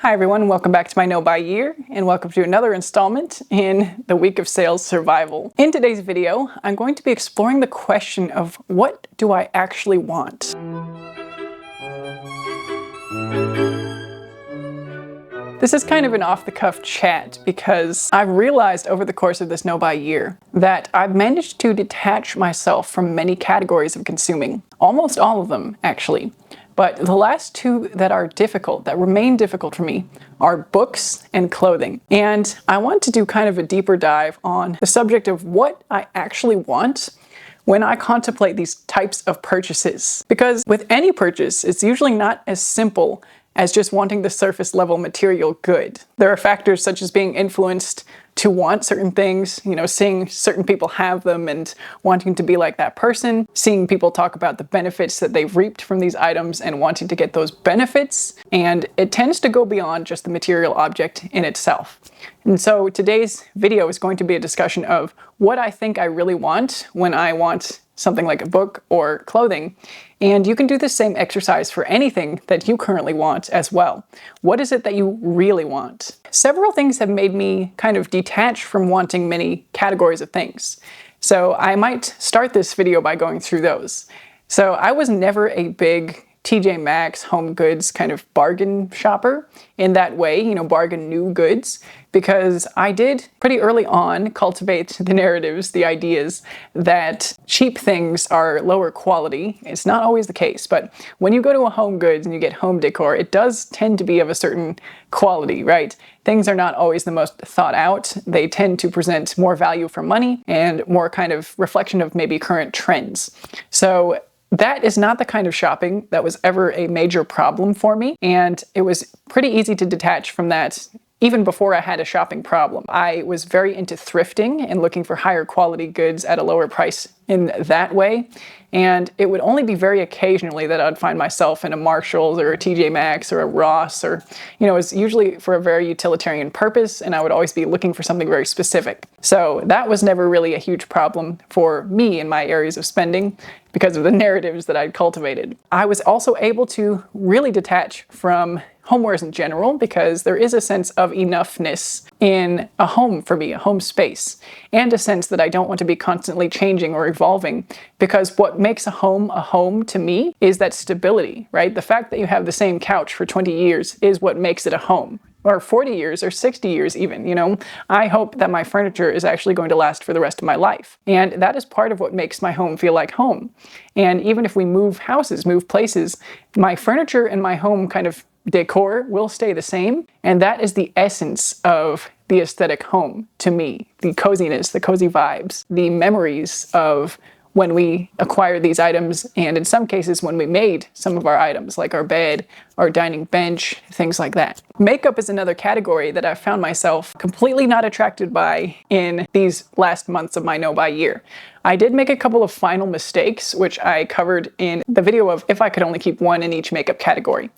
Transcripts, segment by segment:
Hi everyone, welcome back to my No Buy Year, and welcome to another installment in the Week of Sales Survival. In today's video, I'm going to be exploring the question of what do I actually want? This is kind of an off-the-cuff chat because I've realized over the course of this No Buy Year that I've managed to detach myself from many categories of consuming. Almost all of them, actually. But the last two that are difficult, that remain difficult for me, are books and clothing. And I want to do kind of a deeper dive on the subject of what I actually want when I contemplate these types of purchases. Because with any purchase, it's usually not as simple as just wanting the surface level material good. There are factors such as being influenced to want certain things, seeing certain people have them and wanting to be like that person, seeing people talk about the benefits that they've reaped from these items and wanting to get those benefits. And it tends to go beyond just the material object in itself. And so today's video is going to be a discussion of what I think I really want when I want something like a book or clothing. And you can do the same exercise for anything that you currently want as well. What is it that you really want? Several things have made me kind of detach from wanting many categories of things. So I might start this video by going through those. So I was never a big TJmaxx home goods kind of bargain shopper in that way, bargain new goods, because I did pretty early on cultivate the narratives, the ideas that cheap things are lower quality. It's not always the case, but when you go to a home goods and you get home decor, it does tend to be of a certain quality, right? Things are not always the most thought out. They tend to present more value for money and more kind of reflection of maybe current trends. So that is not the kind of shopping that was ever a major problem for me, and it was pretty easy to detach from that even before I had a shopping problem. I was very into thrifting and looking for higher quality goods at a lower price in that way, and it would only be very occasionally that I'd find myself in a Marshall's or a TJmaxx or a Ross, or it was usually for a very utilitarian purpose, and I would always be looking for something very specific. So that was never really a huge problem for me in my areas of spending because of the narratives that I'd cultivated. I was also able to really detach from homewares in general because there is a sense of enoughness in a home for me, a home space, and a sense that I don't want to be constantly changing or evolving, because what makes a home to me is that stability, right? The fact that you have the same couch for 20 years is what makes it a home. Or 40 years or 60 years even, I hope that my furniture is actually going to last for the rest of my life. And that is part of what makes my home feel like home. And even if we move houses, move places, my furniture and my home kind of decor will stay the same. And that is the essence of the aesthetic home to me. The coziness, the cozy vibes, the memories of when we acquired these items, and in some cases when we made some of our items, like our bed, our dining bench, things like that. Makeup is another category that I've found myself completely not attracted by in these last months of my No Buy Year. I did make a couple of final mistakes, which I covered in the video of if I could only keep one in each makeup category.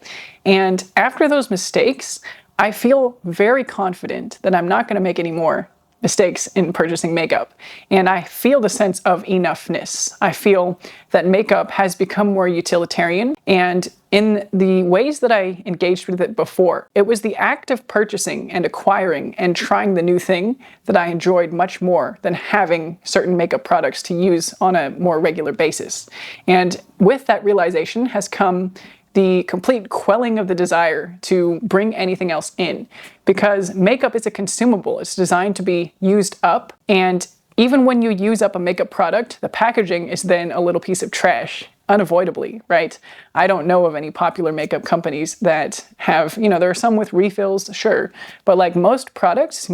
And after those mistakes, I feel very confident that I'm not going to make any more mistakes in purchasing makeup. And I feel the sense of enoughness. I feel that makeup has become more utilitarian, and in the ways that I engaged with it before, it was the act of purchasing and acquiring and trying the new thing that I enjoyed much more than having certain makeup products to use on a more regular basis. And with that realization has come the complete quelling of the desire to bring anything else in, because makeup is a consumable. It's designed to be used up, and even when you use up a makeup product, the packaging is then a little piece of trash, unavoidably, right? I don't know of any popular makeup companies that have, there are some with refills, sure, but like most products,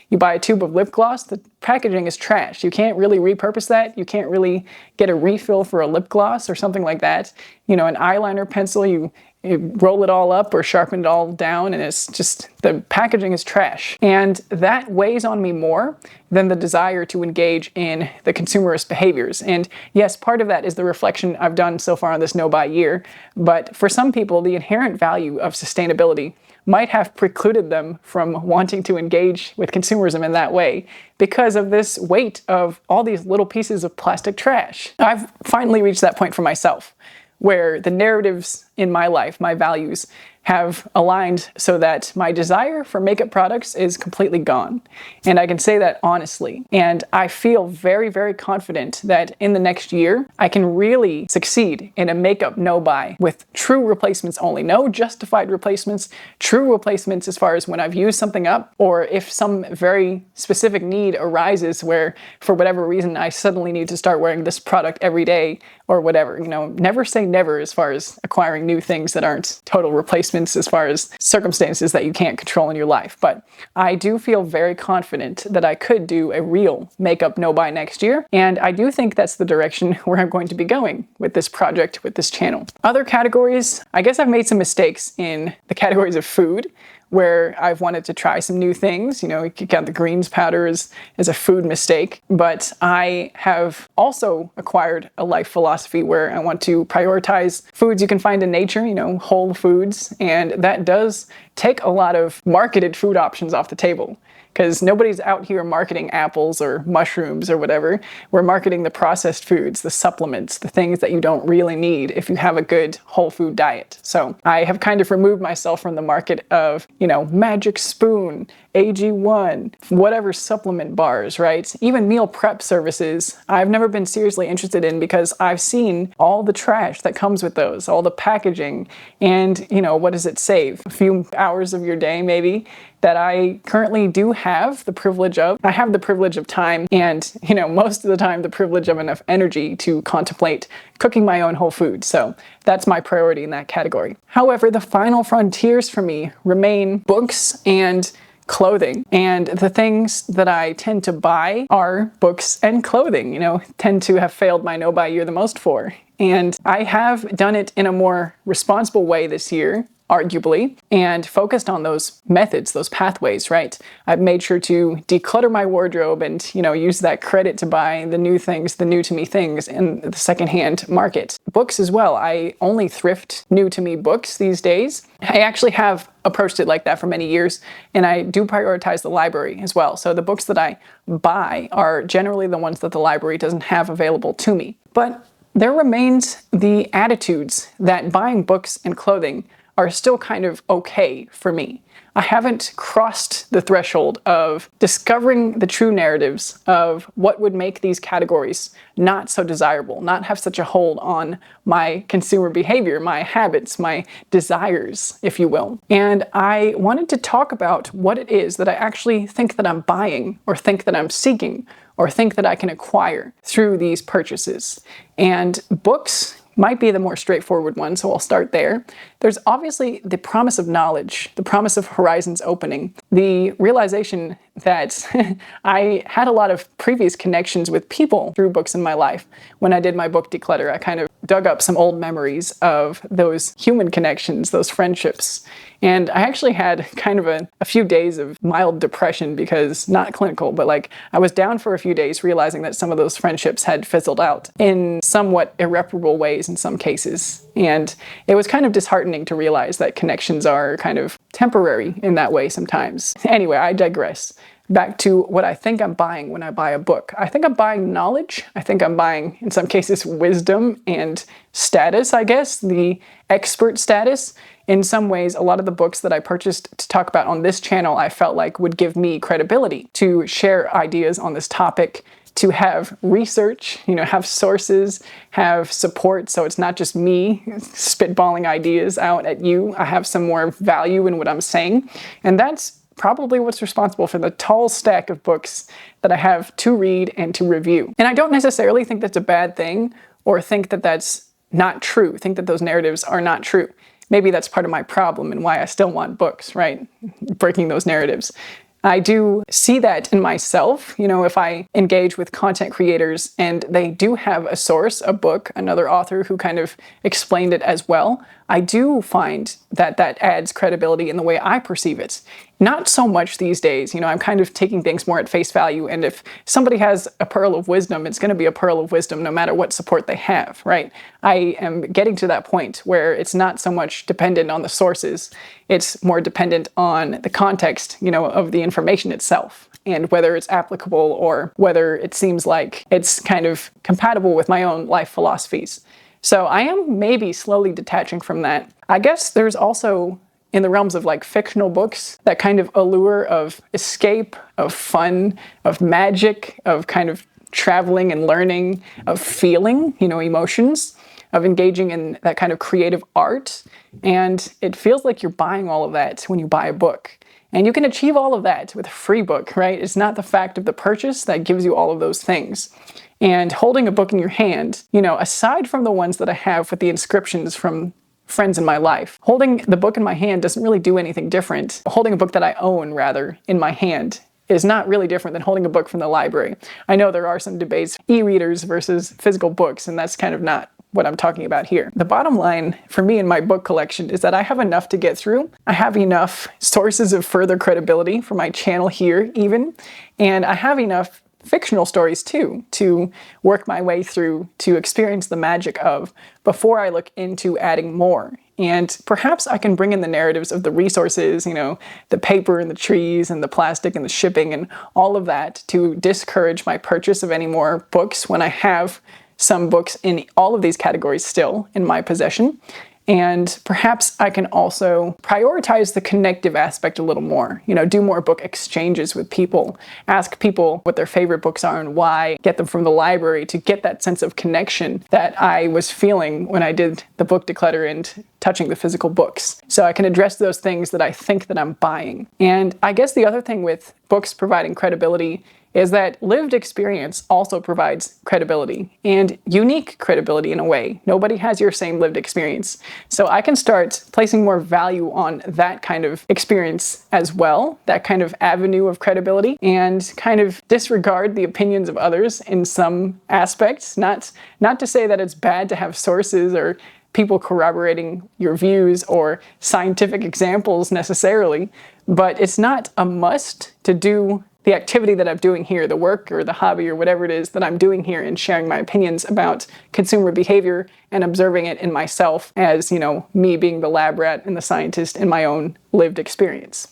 you buy a tube of lip gloss, the packaging is trash. You can't really repurpose that. You can't really get a refill for a lip gloss or something like that. An eyeliner pencil, you roll it all up or sharpen it all down, and it's just, the packaging is trash. And that weighs on me more than the desire to engage in the consumerist behaviors. And yes, part of that is the reflection I've done so far on this No Buy Year, but for some people, the inherent value of sustainability might have precluded them from wanting to engage with consumerism in that way because of this weight of all these little pieces of plastic trash. I've finally reached that point for myself, where the narratives in my life, my values, have aligned so that my desire for makeup products is completely gone. And I can say that honestly. And I feel very, very confident that in the next year, I can really succeed in a makeup no-buy with true replacements only. No justified replacements, true replacements as far as when I've used something up, or if some very specific need arises where, for whatever reason, I suddenly need to start wearing this product every day or whatever. Never say never as far as acquiring new things that aren't total replacements as far as circumstances that you can't control in your life. But I do feel very confident that I could do a real makeup no-buy next year. And I do think that's the direction where I'm going to be going with this project, with this channel. Other categories, I guess I've made some mistakes in the categories of food, where I've wanted to try some new things. You could count the greens powder as a food mistake. But I have also acquired a life philosophy where I want to prioritize foods you can find in nature, whole foods. And that does take a lot of marketed food options off the table, because nobody's out here marketing apples or mushrooms or whatever. We're marketing the processed foods, the supplements, the things that you don't really need if you have a good whole food diet. So I have kind of removed myself from the market of, Magic Spoon, AG1, whatever supplement bars, right? Even meal prep services, I've never been seriously interested in because I've seen all the trash that comes with those, all the packaging, and, what does it save? A few hours of your day, maybe, that I currently do have the privilege of. I have the privilege of time and, most of the time the privilege of enough energy to contemplate cooking my own whole food. So that's my priority in that category. However, the final frontiers for me remain books and clothing. And the things that I tend to buy are books and clothing, tend to have failed my no-buy year the most for. And I have done it in a more responsible way this year, arguably, and focused on those methods, those pathways, right? I've made sure to declutter my wardrobe and, use that credit to buy the new things, the new to me things in the secondhand market. Books as well. I only thrift new to me books these days. I actually have approached it like that for many years, and I do prioritize the library as well. So the books that I buy are generally the ones that the library doesn't have available to me. But there remains the attitudes that buying books and clothing are still kind of okay for me. I haven't crossed the threshold of discovering the true narratives of what would make these categories not so desirable, not have such a hold on my consumer behavior, my habits, my desires, if you will. And I wanted to talk about what it is that I actually think that I'm buying, or think that I'm seeking, or think that I can acquire through these purchases. And books might be the more straightforward one, so I'll start there. There's obviously the promise of knowledge, the promise of horizons opening, the realization that I had a lot of previous connections with people through books in my life. When I did my book declutter, I kind of dug up some old memories of those human connections, those friendships. And I actually had kind of a few days of mild depression because, not clinical, but I was down for a few days realizing that some of those friendships had fizzled out in somewhat irreparable ways in some cases. And it was kind of disheartening to realize that connections are kind of temporary in that way sometimes. Anyway, I digress. Back to what I think I'm buying when I buy a book. I think I'm buying knowledge. I think I'm buying, in some cases, wisdom and status, I guess, the expert status. In some ways, a lot of the books that I purchased to talk about on this channel, I felt like would give me credibility to share ideas on this topic, to have research, have sources, have support, so it's not just me spitballing ideas out at you. I have some more value in what I'm saying, and that's probably what's responsible for the tall stack of books that I have to read and to review. And I don't necessarily think that's a bad thing, or think that that's not true, think that those narratives are not true. Maybe that's part of my problem and why I still want books, right? Breaking those narratives. I do see that in myself, if I engage with content creators and they do have a source, a book, another author who kind of explained it as well, I do find that that adds credibility in the way I perceive it. Not so much these days, I'm kind of taking things more at face value, and if somebody has a pearl of wisdom, it's going to be a pearl of wisdom no matter what support they have, right? I am getting to that point where it's not so much dependent on the sources, it's more dependent on the context, of the information itself, and whether it's applicable or whether it seems like it's kind of compatible with my own life philosophies. So I am maybe slowly detaching from that. I guess there's also in the realms of like fictional books, that kind of allure of escape, of fun, of magic, of kind of traveling and learning, of feeling, emotions, of engaging in that kind of creative art. And it feels like you're buying all of that when you buy a book. And you can achieve all of that with a free book, right? It's not the fact of the purchase that gives you all of those things. And holding a book in your hand, aside from the ones that I have with the inscriptions from friends in my life, holding the book in my hand doesn't really do anything different. Holding a book that I own, rather, in my hand is not really different than holding a book from the library. I know there are some debates, e-readers versus physical books, and that's kind of not what I'm talking about here. The bottom line for me in my book collection is that I have enough to get through. I have enough sources of further credibility for my channel here even, and I have enough fictional stories too to work my way through to experience the magic of before I look into adding more. And perhaps I can bring in the narratives of the resources, the paper and the trees and the plastic and the shipping and all of that to discourage my purchase of any more books when I have some books in all of these categories still in my possession. And perhaps I can also prioritize the connective aspect a little more, do more book exchanges with people, ask people what their favorite books are and why, get them from the library to get that sense of connection that I was feeling when I did the book declutter and touching the physical books. So I can address those things that I think that I'm buying. And I guess the other thing with books providing credibility is that lived experience also provides credibility, and unique credibility in a way. Nobody has your same lived experience. So I can start placing more value on that kind of experience as well, that kind of avenue of credibility, and kind of disregard the opinions of others in some aspects. Not to say that it's bad to have sources or people corroborating your views or scientific examples necessarily, but it's not a must to do the activity that I'm doing here, the work or the hobby or whatever it is that I'm doing here and sharing my opinions about consumer behavior and observing it in myself as, me being the lab rat and the scientist in my own lived experience.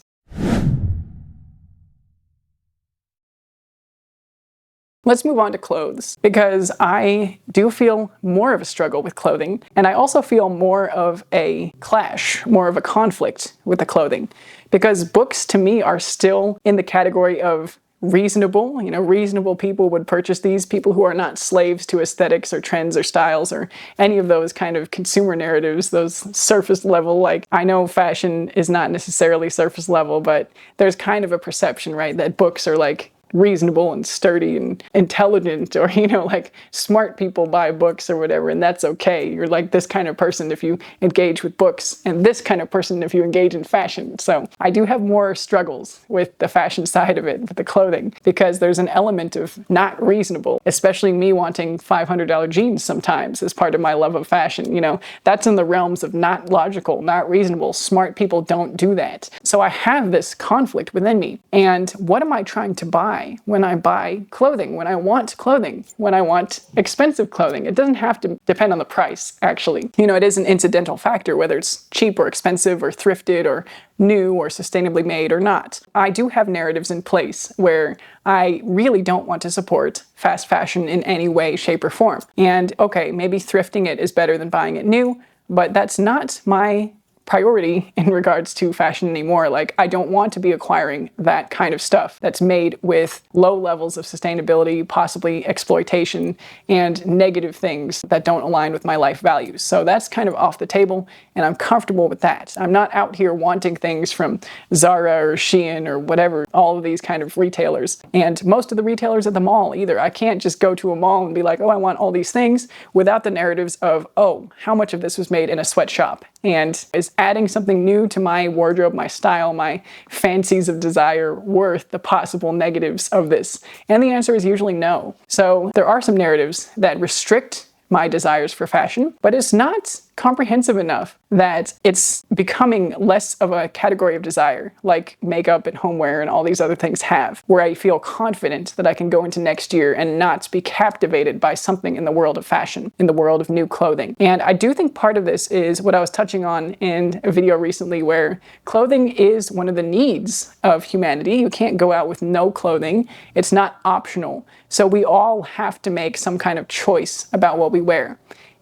Let's move on to clothes, because I do feel more of a struggle with clothing, and I also feel more of a clash, more of a conflict with the clothing, because books to me are still in the category of reasonable. Reasonable people would purchase these, people who are not slaves to aesthetics or trends or styles or any of those kind of consumer narratives, those surface level, like, I know fashion is not necessarily surface level, but there's kind of a perception, right, that books are like reasonable and sturdy and intelligent, or like smart people buy books or whatever, and that's okay. You're like this kind of person if you engage with books, and this kind of person if you engage in fashion. So I do have more struggles with the fashion side of it, with the clothing, because there's an element of not reasonable, especially me wanting $500 jeans sometimes as part of my love of fashion. That's in the realms of not logical, not reasonable. Smart people don't do that. So I have this conflict within me. And what am I trying to buy when I buy clothing, when I want expensive clothing? It doesn't have to depend on the price, actually. It is an incidental factor, whether it's cheap or expensive or thrifted or new or sustainably made or not. I do have narratives in place where I really don't want to support fast fashion in any way, shape, or form. And okay, maybe thrifting it is better than buying it new, but that's not my priority in regards to fashion anymore. Like, I don't want to be acquiring that kind of stuff that's made with low levels of sustainability, possibly exploitation, and negative things that don't align with my life values. So that's kind of off the table, and I'm comfortable with that. I'm not out here wanting things from Zara or Shein or whatever, all of these kind of retailers. And most of the retailers at the mall either. I can't just go to a mall and be like, oh, I want all these things, without the narratives of, oh, how much of this was made in a sweatshop? And is adding something new to my wardrobe, my style, my fancies of desire worth the possible negatives of this? And the answer is usually no. So there are some narratives that restrict my desires for fashion, but it's not comprehensive enough that it's becoming less of a category of desire, like makeup and homeware and all these other things have, where I feel confident that I can go into next year and not be captivated by something in the world of fashion, in the world of new clothing. And I do think part of this is what I was touching on in a video recently, where clothing is one of the needs of humanity. You can't go out with no clothing. It's not optional. So we all have to make some kind of choice about what we wear.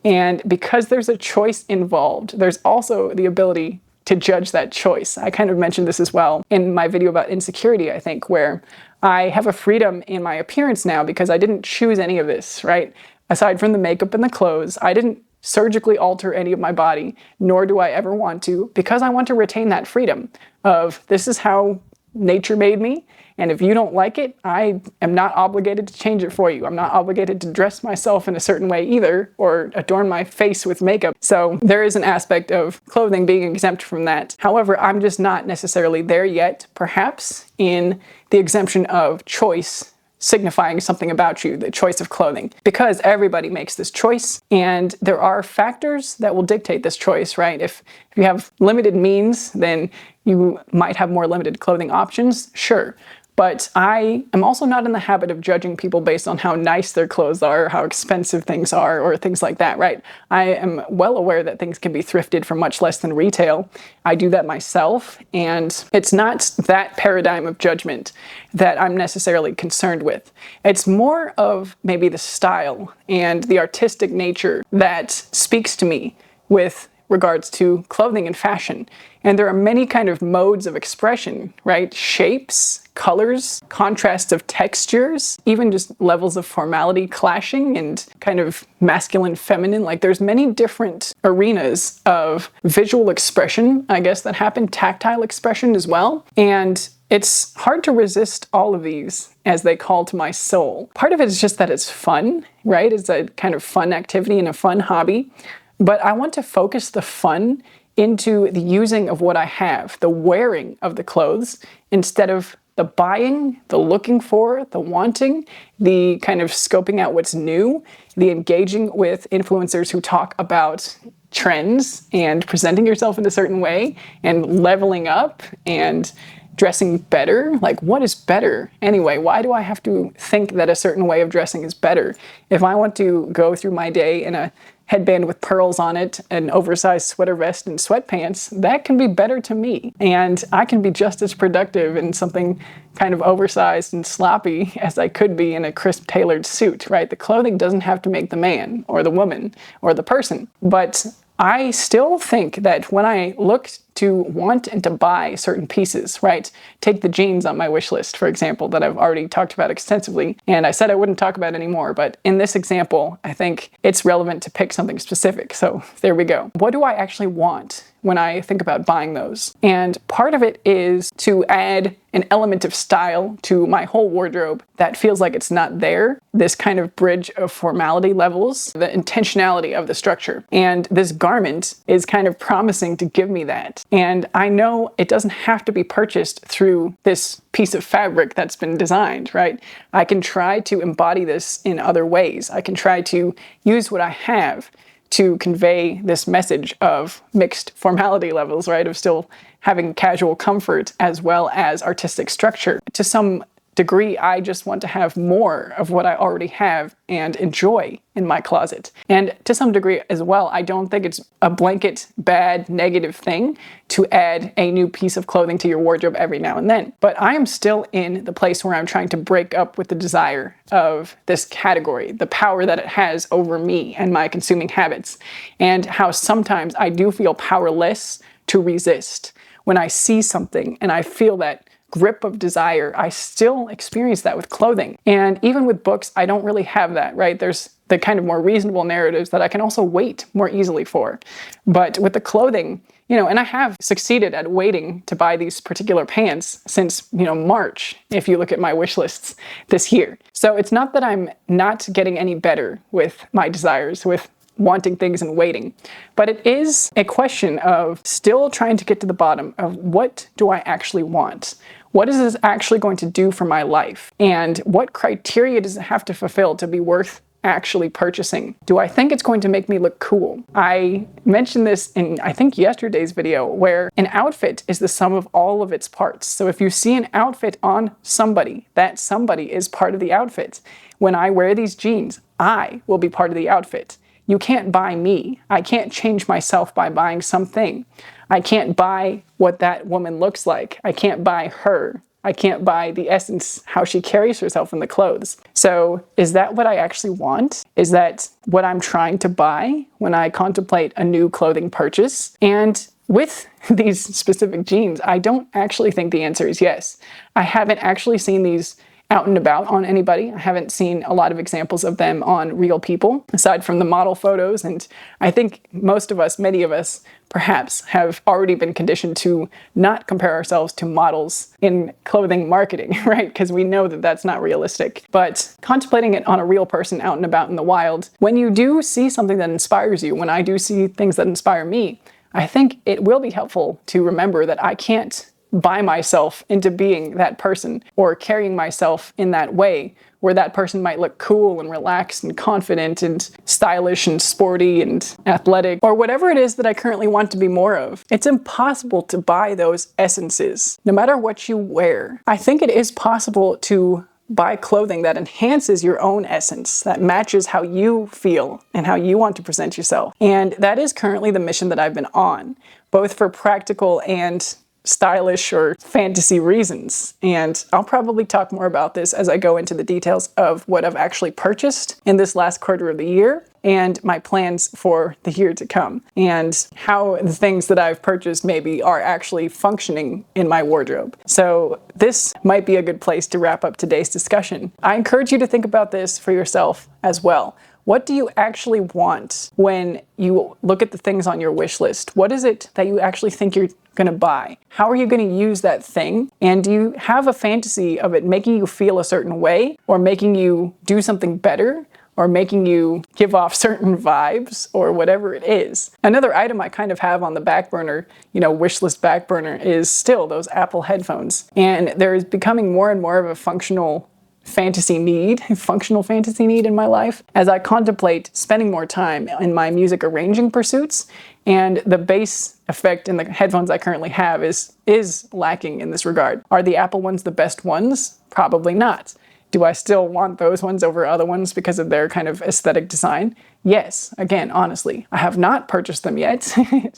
And because there's a choice involved, there's also the ability to judge that choice. I kind of mentioned this as well in my video about insecurity, I think, where I have a freedom in my appearance now because I didn't choose any of this, right? Aside from the makeup and the clothes, I didn't surgically alter any of my body, nor do I ever want to, because I want to retain that freedom of this is how nature made me, and if you don't like it, I am not obligated to change it for you. I'm not obligated to dress myself in a certain way either, or adorn my face with makeup. So there is an aspect of clothing being exempt from that. However, I'm just not necessarily there yet, perhaps in the exemption of choice signifying something about you, the choice of clothing, because everybody makes this choice and there are factors that will dictate this choice, right? If you have limited means, then you might have more limited clothing options, sure. But I am also not in the habit of judging people based on how nice their clothes are, how expensive things are, or things like that, right? I am well aware that things can be thrifted for much less than retail. I do that myself, and it's not that paradigm of judgment that I'm necessarily concerned with. It's more of maybe the style and the artistic nature that speaks to me with regards to clothing and fashion. And there are many kind of modes of expression, right? Shapes, colors, contrasts of textures, even just levels of formality clashing and kind of masculine, feminine. Like there's many different arenas of visual expression, I guess, that happen, tactile expression as well. And it's hard to resist all of these as they call to my soul. Part of it is just that it's fun, right? It's a kind of fun activity and a fun hobby. But I want to focus the fun into the using of what I have, the wearing of the clothes, instead of the buying, the looking for, the wanting, the kind of scoping out what's new, the engaging with influencers who talk about trends and presenting yourself in a certain way and leveling up and dressing better. Like, what is better anyway? Why do I have to think that a certain way of dressing is better? If I want to go through my day in a headband with pearls on it, an oversized sweater vest and sweatpants, that can be better to me. And I can be just as productive in something kind of oversized and sloppy as I could be in a crisp tailored suit, right? The clothing doesn't have to make the man or the woman or the person. But I still think that when I look to want and to buy certain pieces, right? Take the jeans on my wish list, for example, that I've already talked about extensively, and I said I wouldn't talk about anymore, but in this example, I think it's relevant to pick something specific. So there we go. What do I actually want when I think about buying those? And part of it is to add an element of style to my whole wardrobe that feels like it's not there. This kind of bridge of formality levels, the intentionality of the structure. And this garment is kind of promising to give me that. And I know it doesn't have to be purchased through this piece of fabric that's been designed, right? I can try to embody this in other ways. I can try to use what I have to convey this message of mixed formality levels, right? Of still having casual comfort as well as artistic structure. To some degree, I just want to have more of what I already have and enjoy in my closet. And to some degree as well, I don't think it's a blanket bad negative thing to add a new piece of clothing to your wardrobe every now and then. But I am still in the place where I'm trying to break up with the desire of this category, the power that it has over me and my consuming habits, and how sometimes I do feel powerless to resist. When I see something and I feel that grip of desire, I still experience that with clothing. And even with books, I don't really have that, right? There's the kind of more reasonable narratives that I can also wait more easily for. But with the clothing, and I have succeeded at waiting to buy these particular pants since, March, if you look at my wish lists this year. So it's not that I'm not getting any better with my desires, with wanting things and waiting, but it is a question of still trying to get to the bottom of what do I actually want? What is this actually going to do for my life? And what criteria does it have to fulfill to be worth actually purchasing? Do I think it's going to make me look cool? I mentioned this in, I think, yesterday's video, where an outfit is the sum of all of its parts. So if you see an outfit on somebody, that somebody is part of the outfit. When I wear these jeans, I will be part of the outfit. You can't buy me. I can't change myself by buying something. I can't buy what that woman looks like. I can't buy her. I can't buy the essence, how she carries herself in the clothes. So is that what I actually want? Is that what I'm trying to buy when I contemplate a new clothing purchase? And with these specific jeans, I don't actually think the answer is yes. I haven't actually seen these out and about on anybody. I haven't seen a lot of examples of them on real people, aside from the model photos. And I think most of us, many of us, perhaps have already been conditioned to not compare ourselves to models in clothing marketing, right? Because we know that that's not realistic. But contemplating it on a real person out and about in the wild, when you do see something that inspires you, when I do see things that inspire me, I think it will be helpful to remember that I can't buy myself into being that person or carrying myself in that way where that person might look cool and relaxed and confident and stylish and sporty and athletic or whatever it is that I currently want to be more of. It's impossible to buy those essences, no matter what you wear. I think it is possible to buy clothing that enhances your own essence, that matches how you feel and how you want to present yourself. And that is currently the mission that I've been on, both for practical and stylish or fantasy reasons. And I'll probably talk more about this as I go into the details of what I've actually purchased in this last quarter of the year and my plans for the year to come, and how the things that I've purchased maybe are actually functioning in my wardrobe. So this might be a good place to wrap up today's discussion. I encourage you to think about this for yourself as well. What do you actually want when you look at the things on your wish list? What is it that you actually think you're going to buy? How are you going to use that thing? And do you have a fantasy of it making you feel a certain way, or making you do something better, or making you give off certain vibes, or whatever it is? Another item I kind of have on the back burner, wish list back burner, is still those Apple headphones. And there is becoming more and more of a functional fantasy need in my life as I contemplate spending more time in my music arranging pursuits, and the bass effect in the headphones I currently have is lacking in this regard. Are the Apple ones the best ones? Probably not. Do I still want those ones over other ones because of their kind of aesthetic design? Yes. Again, honestly, I have not purchased them yet.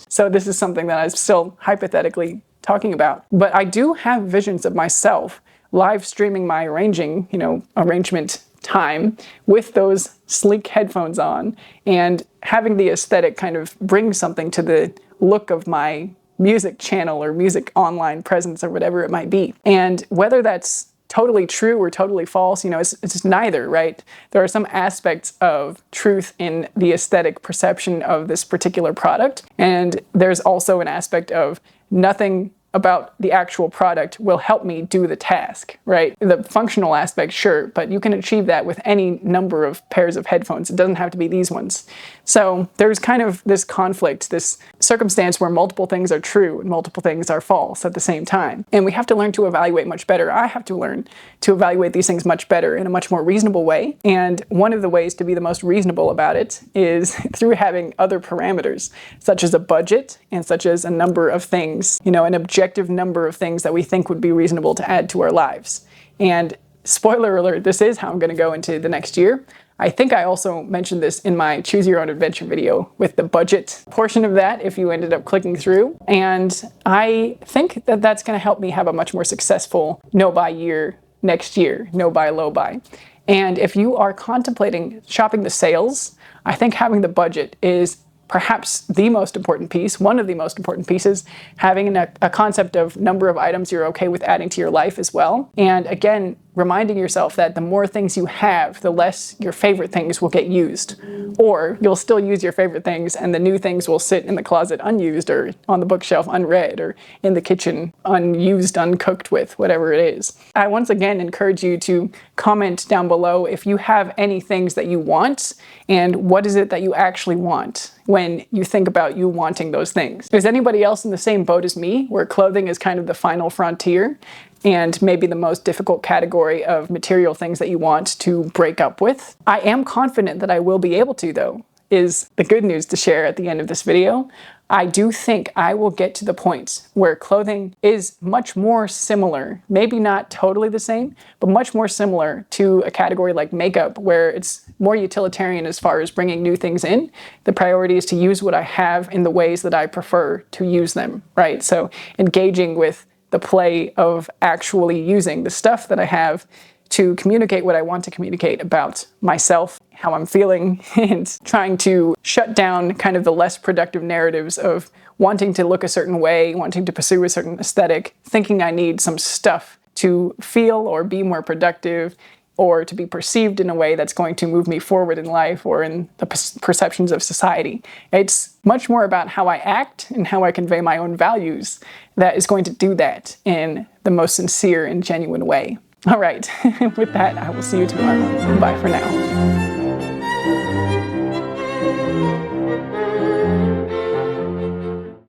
So this is something that I'm still hypothetically talking about. But I do have visions of myself live streaming my arrangement time with those sleek headphones on, and having the aesthetic kind of bring something to the look of my music channel or music online presence or whatever it might be. And whether that's totally true or totally false, it's neither, right? There are some aspects of truth in the aesthetic perception of this particular product, and there's also an aspect of nothing about the actual product will help me do the task, right? The functional aspect, sure, but you can achieve that with any number of pairs of headphones. It doesn't have to be these ones. So there's kind of this conflict, this circumstance where multiple things are true and multiple things are false at the same time. And we have to learn to evaluate much better. I have to learn to evaluate these things much better in a much more reasonable way. And one of the ways to be the most reasonable about it is through having other parameters, such as a budget and such as a number of things, an objective number of things that we think would be reasonable to add to our lives. And spoiler alert, this is how I'm going to go into the next year. I think I also mentioned this in my Choose Your Own Adventure video with the budget portion of that, if you ended up clicking through. And I think that that's going to help me have a much more successful no-buy year next year, no-buy, low-buy. And if you are contemplating shopping the sales, I think having the budget is perhaps the most important piece, one of the most important pieces, having a concept of number of items you're okay with adding to your life as well. And again, reminding yourself that the more things you have, the less your favorite things will get used. Or you'll still use your favorite things and the new things will sit in the closet unused, or on the bookshelf unread, or in the kitchen unused, uncooked with, whatever it is. I once again encourage you to comment down below if you have any things that you want, and what is it that you actually want when you think about you wanting those things. Is anybody else in the same boat as me, where clothing is kind of the final frontier and maybe the most difficult category of material things that you want to break up with? I am confident that I will be able to, though, is the good news to share at the end of this video. I do think I will get to the point where clothing is much more similar, maybe not totally the same, but much more similar to a category like makeup, where it's more utilitarian as far as bringing new things in. The priority is to use what I have in the ways that I prefer to use them, right? So engaging with the play of actually using the stuff that I have to communicate what I want to communicate about myself, how I'm feeling, and trying to shut down kind of the less productive narratives of wanting to look a certain way, wanting to pursue a certain aesthetic, thinking I need some stuff to feel or be more productive, or to be perceived in a way that's going to move me forward in life or in the perceptions of society. It's much more about how I act and how I convey my own values that is going to do that in the most sincere and genuine way. All right, with that, I will see you tomorrow. Bye for now.